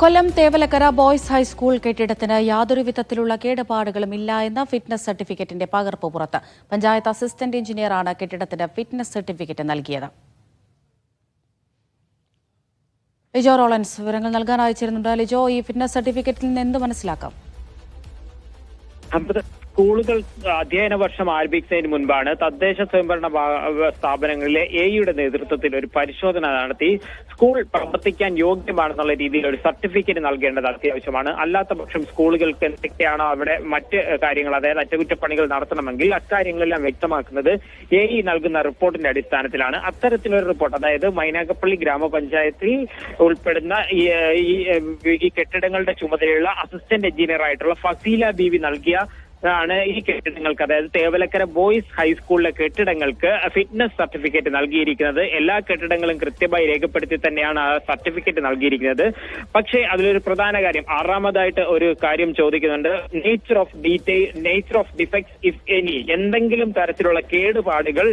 കൊല്ലം Thevalakkara boys high school കെട്ടിടത്തിന് യാതൊരു വിധത്തിലുള്ള കേടുപാടുകളും ഇല്ല എന്ന ഫിറ്റ്നസ് സർട്ടിഫിക്കറ്റിന്റെ പകർപ്പ് പുറത്ത്. പഞ്ചായത്ത് അസിസ്റ്റന്റ് എഞ്ചിനീയറാണ് കെട്ടിടത്തിന് ഫിറ്റ്നസ് സർട്ടിഫിക്കറ്റ് നൽകിയത്. ലിജോ റോളൻസ് വിവരങ്ങൾ നൽകാൻ അയച്ചിരുന്നുണ്ട്. ലിജോ, ഈ ഫിറ്റ്നസ് സർട്ടിഫിക്കറ്റിൽ നിന്ന് എന്ത് മനസ്സിലാക്കാം? സ്കൂളുകൾ അധ്യയന വർഷം ആരംഭിക്കുന്നതിന് മുൻപാണ് തദ്ദേശ സ്വയംഭരണ സ്ഥാപനങ്ങളിലെ എയുടെ നേതൃത്വത്തിൽ ഒരു പരിശോധന നടത്തി സ്കൂൾ പ്രവർത്തിക്കാൻ യോഗ്യമാണെന്നുള്ള രീതിയിൽ ഒരു സർട്ടിഫിക്കറ്റ് നൽകേണ്ടത് അത്യാവശ്യമാണ്. അല്ലാത്ത പക്ഷം സ്കൂളുകൾക്ക് എന്തൊക്കെയാണോ അവിടെ മറ്റ് കാര്യങ്ങൾ, അതായത് അറ്റകുറ്റപ്പണികൾ നടത്തണമെങ്കിൽ അക്കാര്യങ്ങളെല്ലാം വ്യക്തമാക്കുന്നത് എ നൽകുന്ന റിപ്പോർട്ടിന്റെ അടിസ്ഥാനത്തിലാണ്. അത്തരത്തിലൊരു റിപ്പോർട്ട്, അതായത് മൈനാഗപ്പള്ളി ഗ്രാമപഞ്ചായത്തിൽ ഉൾപ്പെടുന്ന ഈ കെട്ടിടങ്ങളുടെ ചുമതലയുള്ള അസിസ്റ്റന്റ് എഞ്ചിനീയർ ആയിട്ടുള്ള ഫസീല ബീവി നൽകിയ ാണ് ഈ കെട്ടിടങ്ങൾക്ക്, അതായത് തേവലക്കര ബോയ്സ് ഹൈസ്കൂളിലെ കെട്ടിടങ്ങൾക്ക് ഫിറ്റ്നസ് സർട്ടിഫിക്കറ്റ് നൽകിയിരിക്കുന്നത്. എല്ലാ കെട്ടിടങ്ങളും കൃത്യമായി രേഖപ്പെടുത്തി തന്നെയാണ് ആ സർട്ടിഫിക്കറ്റ് നൽകിയിരിക്കുന്നത്. പക്ഷേ അതിലൊരു പ്രധാന കാര്യം, ആറാമതായിട്ട് ഒരു കാര്യം ചോദിക്കുന്നുണ്ട്. Nature of defects if any, എന്തെങ്കിലും തരത്തിലുള്ള കേടുപാടുകൾ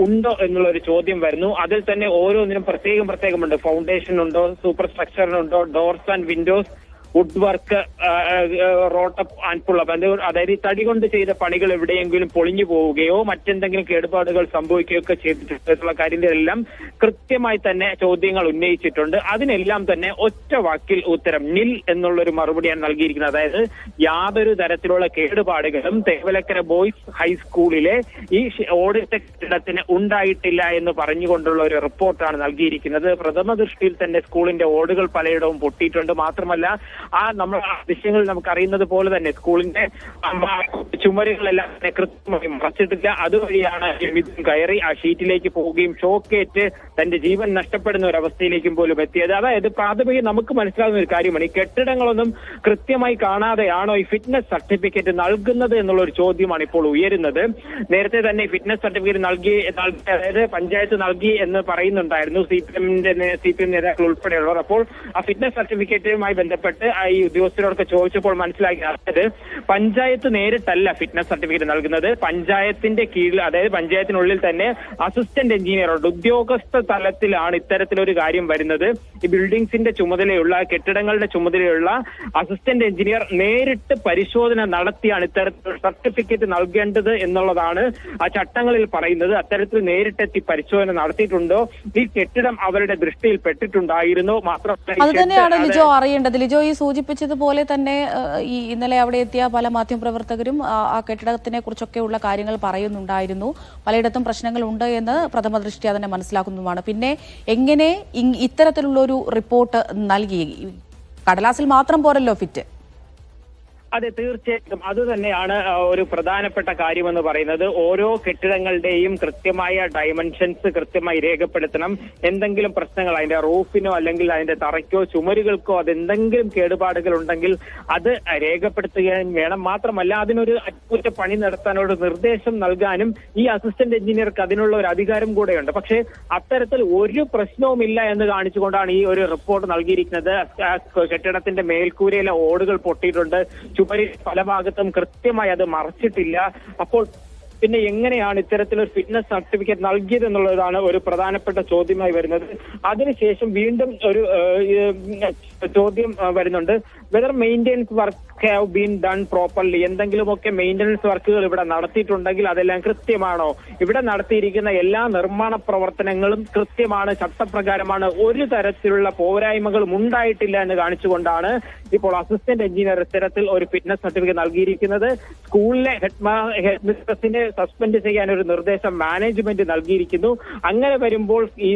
ഉണ്ടോ എന്നുള്ളൊരു ചോദ്യം വരുന്നു. അതിൽ തന്നെ ഓരോന്നിനും പ്രത്യേകമുണ്ട്. ഫൗണ്ടേഷൻ ഉണ്ടോ, സൂപ്പർ സ്ട്രക്ചറിനുണ്ടോ, doors and windows, wood work, റോട്ടപ്പ് ആൻഡ് പുള്ളപ്പ്, അതായത് ഈ തടി കൊണ്ട് ചെയ്ത പണികൾ എവിടെയെങ്കിലും പൊളിഞ്ഞു പോവുകയോ മറ്റെന്തെങ്കിലും കേടുപാടുകൾ സംഭവിക്കുകയോ ഒക്കെ ചെയ്തിട്ടുള്ള കാര്യങ്ങളെല്ലാം കൃത്യമായി തന്നെ ചോദ്യങ്ങൾ ഉന്നയിച്ചിട്ടുണ്ട്. അതിനെല്ലാം തന്നെ ഒറ്റ വാക്കിൽ ഉത്തരം നിൽ എന്നുള്ളൊരു മറുപടിയാണ് നൽകിയിരിക്കുന്നത്. അതായത് യാതൊരു തരത്തിലുള്ള കേടുപാടുകളും തേവലക്കര ബോയ്സ് ഹൈസ്കൂളിലെ ഈ ഓടിട്ട കെട്ടിടത്തിന് ഉണ്ടായിട്ടില്ല എന്ന് പറഞ്ഞുകൊണ്ടുള്ള ഒരു റിപ്പോർട്ടാണ് നൽകിയിരിക്കുന്നത്. പ്രഥമ ദൃഷ്ടിയിൽ തന്നെ സ്കൂളിന്റെ ഓടുകൾ പലയിടവും പൊട്ടിയിട്ടുണ്ട്. മാത്രമല്ല നമ്മൾ ദൃശ്യങ്ങൾ നമുക്ക് അറിയുന്നത് പോലെ തന്നെ സ്കൂളിന്റെ ചുമരുകളെല്ലാം കൃത്യമായി മറച്ചിട്ടില്ല. അതുവഴിയാണ് മിഥുൻ കയറി ആ ഷീറ്റിലേക്ക് പോവുകയും ഷോക്കേറ്റ് തന്റെ ജീവൻ നഷ്ടപ്പെടുന്ന ഒരു അവസ്ഥയിലേക്കും പോലും എത്തിയത്. അതായത് പ്രാഥമികം നമുക്ക് മനസ്സിലാകുന്ന ഒരു കാര്യമാണ്, ഈ കെട്ടിടങ്ങളൊന്നും കൃത്യമായി കാണാതെയാണോ ഈ ഫിറ്റ്നസ് സർട്ടിഫിക്കറ്റ് നൽകുന്നത് എന്നുള്ള ഒരു ചോദ്യമാണ് ഇപ്പോൾ ഉയരുന്നത്. നേരത്തെ തന്നെ ഫിറ്റ്നസ് സർട്ടിഫിക്കറ്റ് നൽകി, അതായത് പഞ്ചായത്ത് നൽകി എന്ന് പറയുന്നുണ്ടായിരുന്നു CPM നേതാക്കൾ ഉൾപ്പെടെയുള്ളവർ. അപ്പോൾ ആ ഫിറ്റ്നസ് സർട്ടിഫിക്കറ്റുമായി ബന്ധപ്പെട്ട് ഈ ഉദ്യോഗസ്ഥരോടൊക്കെ ചോദിച്ചപ്പോൾ മനസ്സിലാക്കി, അതായത് പഞ്ചായത്ത് നേരിട്ടല്ല ഫിറ്റ്നസ് സർട്ടിഫിക്കറ്റ് നൽകുന്നത്. പഞ്ചായത്തിന്റെ കീഴിൽ, അതായത് പഞ്ചായത്തിനുള്ളിൽ തന്നെ അസിസ്റ്റന്റ് എഞ്ചിനീയറുണ്ട്. ഉദ്യോഗസ്ഥ തലത്തിലാണ് ഇത്തരത്തിലൊരു കാര്യം വരുന്നത്. ഈ ബിൽഡിംഗ്സിന്റെ ചുമതലയുള്ള, കെട്ടിടങ്ങളുടെ ചുമതലയുള്ള അസിസ്റ്റന്റ് എഞ്ചിനീയർ നേരിട്ട് പരിശോധന നടത്തിയാണ് ഇത്തരത്തിലുള്ള സർട്ടിഫിക്കറ്റ് നൽകേണ്ടത് എന്നുള്ളതാണ് ആ ചട്ടങ്ങളിൽ പറയുന്നത്. അത്തരത്തിൽ നേരിട്ടെത്തി പരിശോധന നടത്തിയിട്ടുണ്ടോ, ഈ കെട്ടിടം അവരുടെ ദൃഷ്ടിയിൽ പെട്ടിട്ടുണ്ടായിരുന്നോ, മാത്രമല്ല ലിജോ അറിയേണ്ടത്, ലിജോ ഈ സൂചിപ്പിച്ചതുപോലെ തന്നെ ഈ ഇന്നലെ അവിടെ എത്തിയ പല മാധ്യമപ്രവർത്തകരും ആ കെട്ടിടത്തിനെ കുറിച്ചൊക്കെയുള്ള കാര്യങ്ങൾ പറയുന്നുണ്ടായിരുന്നു. പലയിടത്തും പ്രശ്നങ്ങൾ ഉണ്ട് എന്ന് പ്രഥമ ദൃഷ്ട്യാ തന്നെ മനസ്സിലാക്കുന്നതുമാണ്. പിന്നെ എങ്ങനെ ഇത്തരത്തിലുള്ളൊരു റിപ്പോർട്ട് നൽകി? കടലാസിൽ മാത്രം പോരല്ലോ ഫിറ്റ്. അതെ, തീർച്ചയായിട്ടും അത് തന്നെയാണ് ഒരു പ്രധാനപ്പെട്ട കാര്യമെന്ന് പറയുന്നത്. ഓരോ കെട്ടിടങ്ങളുടെയും കൃത്യമായ ഡയമെൻഷൻസ് കൃത്യമായി രേഖപ്പെടുത്തണം. എന്തെങ്കിലും പ്രശ്നങ്ങൾ അതിന്റെ റൂഫിനോ അല്ലെങ്കിൽ അതിന്റെ തറയ്ക്കോ ചുമരുകൾക്കോ അതെന്തെങ്കിലും കേടുപാടുകൾ ഉണ്ടെങ്കിൽ അത് രേഖപ്പെടുത്തുകയും വേണം. മാത്രമല്ല അതിനൊരു അറ്റകുറ്റപ്പണി നടത്താനുള്ള നിർദ്ദേശം നൽകാനും ഈ അസിസ്റ്റന്റ് എഞ്ചിനീയർക്ക് അതിനുള്ള ഒരു അധികാരം കൂടെയുണ്ട്. പക്ഷേ അത്തരത്തിൽ ഒരു പ്രശ്നവുമില്ല എന്ന് കാണിച്ചുകൊണ്ടാണ് ഈ ഒരു റിപ്പോർട്ട് നൽകിയിരിക്കുന്നത്. കെട്ടിടത്തിന്റെ മേൽക്കൂരയിലെ ഓടുകൾ പൊട്ടിയിട്ടുണ്ട്, ചുമരിൽ പല ഭാഗത്തും കൃത്യമായി അത് മറച്ചിട്ടില്ല. അപ്പോൾ പിന്നെ എങ്ങനെയാണ് ഇത്തരത്തിലൊരു ഫിറ്റ്നസ് സർട്ടിഫിക്കറ്റ് നൽകിയത് എന്നുള്ളതാണ് ഒരു പ്രധാനപ്പെട്ട ചോദ്യമായി വരുന്നത്. അതിനുശേഷം വീണ്ടും ഒരു ചോദ്യം വരുന്നുണ്ട്, whether maintenance work have been done properly. എന്തെങ്കിലുമൊക്കെ മെയിൻ്റെനൻസ് വർക്കുകൾ ഇവിടെ നടത്തിയിട്ടുണ്ടെങ്കിൽ അതെല്ലാം കൃത്യമാണോ? ഇവിടെ നടത്തിയിരിക്കുന്ന എല്ലാ നിർമ്മാണ പ്രവർത്തനങ്ങളും കൃത്യമാണ്, ചട്ടപ്രകാരമാണ്, ഒരു തരത്തിലുള്ള പോരായ്മകളും ഉണ്ടായിട്ടില്ല എന്ന് കാണിച്ചുകൊണ്ടാണ് ഇപ്പോൾ അസിസ്റ്റന്റ് എഞ്ചിനീയർ ഇത്തരത്തിൽ ഒരു ഫിറ്റ്നസ് സർട്ടിഫിക്കറ്റ് നൽകിയിരിക്കുന്നത്. സ്കൂളിലെ ഹെഡ് മിസ്ട്രസിനെ സസ്പെൻഡ് ചെയ്യാൻ ഒരു നിർദ്ദേശം മാനേജ്മെന്റ് നൽകിയിരിക്കുന്നു. അങ്ങനെ വരുമ്പോൾ ഈ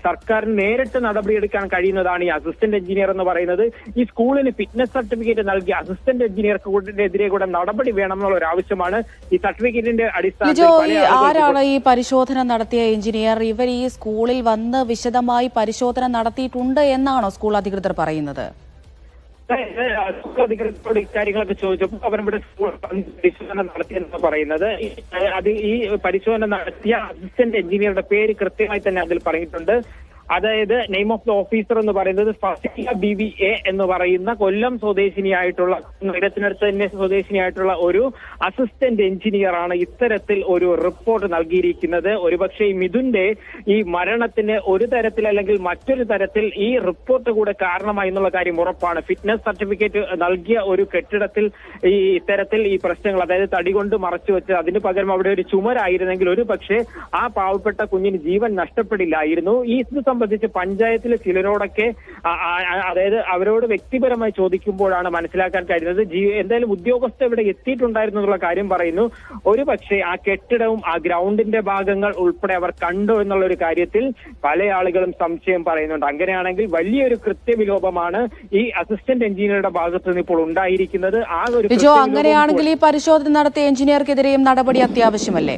സർക്കാരിന് നേരിട്ട് നടപടിയെടുക്കാൻ കഴിയുന്നതാണ് ഈ അസിസ്റ്റന്റ് എഞ്ചിനീയർ എന്ന് പറയുന്നത്. ഈ സ്കൂളിന് ഫിറ്റ്നസ് സർട്ടിഫിക്കറ്റ് നൽകിയ അസിസ്റ്റന്റ് എഞ്ചിനീയർക്കെതിരെ കൂടെ നടപടി വേണം എന്നുള്ള ഒരു ആവശ്യമാണ് ഈ സർട്ടിഫിക്കറ്റിന്റെ അടിസ്ഥാനത്തിൽ. ആരാണ് ഈ പരിശോധന നടത്തിയ എഞ്ചിനീയർ? ഇവർ ഈ സ്കൂളിൽ വന്ന് വിശദമായി പരിശോധന നടത്തിയിട്ടുണ്ട് എന്നാണോ സ്കൂൾ അധികൃതർ പറയുന്നത്? അധികൃതരോട് ഇക്കാര്യങ്ങളൊക്കെ ചോദിച്ചപ്പോൾ അവരിവിടെ പരിശോധന നടത്തിയെന്ന് പറയുന്നത്. അത് ഈ പരിശോധന നടത്തിയ അസിസ്റ്റന്റ് എഞ്ചിനീയറുടെ പേര് കൃത്യമായി തന്നെ അതിൽ പറഞ്ഞിട്ടുണ്ട്. അതായത് നെയിം ഓഫ് ദ ഓഫീസർ എന്ന് പറയുന്നത് ഫസീല ബിവി എ എന്ന് പറയുന്ന കൊല്ലം സ്വദേശിനിയായിട്ടുള്ള നഗരത്തിനടുത്ത് തന്നെ സ്വദേശിനിയായിട്ടുള്ള ഒരു അസിസ്റ്റന്റ് എഞ്ചിനീയർ ആണ് ഇത്തരത്തിൽ ഒരു റിപ്പോർട്ട് നൽകിയിരിക്കുന്നത്. ഒരുപക്ഷെ ഈ മിഥുന്റെ ഈ മരണത്തിന് ഒരു തരത്തിൽ അല്ലെങ്കിൽ മറ്റൊരു തരത്തിൽ ഈ റിപ്പോർട്ട് കൂടെ കാരണമായി എന്നുള്ള കാര്യം ഉറപ്പാണ്. ഫിറ്റ്നസ് സർട്ടിഫിക്കറ്റ് നൽകിയ ഒരു കെട്ടിടത്തിൽ ഈ ഇത്തരത്തിൽ ഈ പ്രശ്നങ്ങൾ, അതായത് തടി കൊണ്ട് മറച്ചു വെച്ച് അതിന് പകരം അവിടെ ഒരു ചുമരായിരുന്നെങ്കിൽ ഒരു പക്ഷേ ആ പാവപ്പെട്ട കുഞ്ഞിന് ജീവൻ നഷ്ടപ്പെടില്ലായിരുന്നു. ഇത് സംബന്ധിച്ച് പഞ്ചായത്തിലെ ചിലരോടൊക്കെ അതായത് അവരോട് വ്യക്തിപരമായി ചോദിക്കുമ്പോഴാണ് മനസ്സിലാക്കാൻ കഴിയുന്നത്. എന്തായാലും ഉദ്യോഗസ്ഥർ ഇവിടെ എത്തിയിട്ടുണ്ടായിരുന്നു എന്നുള്ള കാര്യം പറയുന്നു. ഒരു പക്ഷേ ആ കെട്ടിടവും ആ ഗ്രൗണ്ടിന്റെ ഭാഗങ്ങൾ ഉൾപ്പെടെ അവർ കണ്ടു എന്നുള്ള ഒരു കാര്യത്തിൽ പല ആളുകളും സംശയം പറയുന്നുണ്ട്. അങ്ങനെയാണെങ്കിൽ വലിയൊരു കൃത്യവിലോപമാണ് ഈ അസിസ്റ്റന്റ് എഞ്ചിനീയറുടെ ഭാഗത്ത് നിന്ന് ഇപ്പോൾ ഉണ്ടായിരിക്കുന്നത്. ആ ഒരു അങ്ങനെയാണെങ്കിൽ ഈ പരിശോധന നടത്തിയ എഞ്ചിനീയർക്കെതിരെയും നടപടി അത്യാവശ്യമല്ലേ?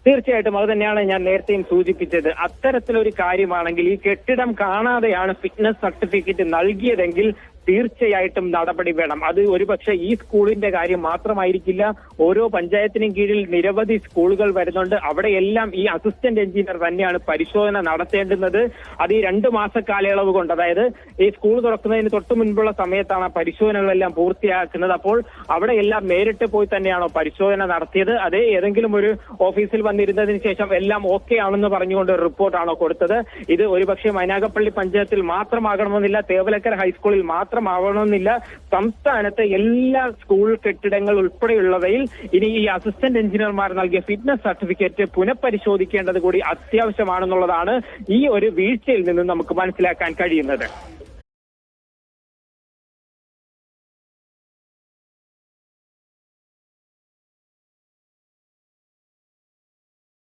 തീർച്ചയായിട്ടും അത് തന്നെയാണ് ഞാൻ നേരത്തെയും സൂചിപ്പിച്ചത്. അത്തരത്തിലൊരു കാര്യമാണെങ്കിൽ ഈ കെട്ടിടം കാണാതെയാണ് ഫിറ്റ്നസ് സർട്ടിഫിക്കറ്റ് നൽകിയതെങ്കിൽ തീർച്ചയായിട്ടും നടപടി വേണം. അത് ഒരുപക്ഷെ ഈ സ്കൂളിന്റെ കാര്യം മാത്രമായിരിക്കില്ല. ഓരോ പഞ്ചായത്തിനും കീഴിൽ നിരവധി സ്കൂളുകൾ വരുന്നുണ്ട്. അവിടെയെല്ലാം ഈ അസിസ്റ്റന്റ് എഞ്ചിനീയർ തന്നെയാണ് പരിശോധന നടത്തേണ്ടുന്നത്. അത് ഈ 2 മാസ കാലയളവ് കൊണ്ട്, അതായത് ഈ സ്കൂൾ തുറക്കുന്നതിന് തൊട്ട് മുൻപുള്ള സമയത്താണ് പരിശോധനകളെല്ലാം പൂർത്തിയാക്കുന്നത്. അപ്പോൾ അവിടെയെല്ലാം നേരിട്ട് പോയി തന്നെയാണോ പരിശോധന നടത്തിയത്? അതേ ഏതെങ്കിലും ഒരു ഓഫീസിൽ വന്നിരുന്നതിന് ശേഷം എല്ലാം ഓക്കെ ആണെന്ന് പറഞ്ഞുകൊണ്ട് ഒരു റിപ്പോർട്ടാണോ കൊടുത്തത്? ഇത് ഒരുപക്ഷെ മൈനാഗപ്പള്ളി പഞ്ചായത്തിൽ മാത്രമാകണമെന്നില്ല, തേവലക്കര ഹൈസ്കൂളിൽ മാത്രമാവണമെന്നില്ല. സംസ്ഥാനത്തെ എല്ലാ സ്കൂൾ കെട്ടിടങ്ങൾ ഉൾപ്പെടെയുള്ളവയിൽ ഇനി ഈ അസിസ്റ്റന്റ് എഞ്ചിനീയർമാർ നൽകിയ ഫിറ്റ്നസ് സർട്ടിഫിക്കറ്റ് പുനഃപരിശോധിക്കേണ്ടത് കൂടി അത്യാവശ്യമാണെന്നുള്ളതാണ് ഈ ഒരു വീഴ്ചയിൽ നിന്ന് നമുക്ക് മനസ്സിലാക്കാൻ കഴിയുന്നത്.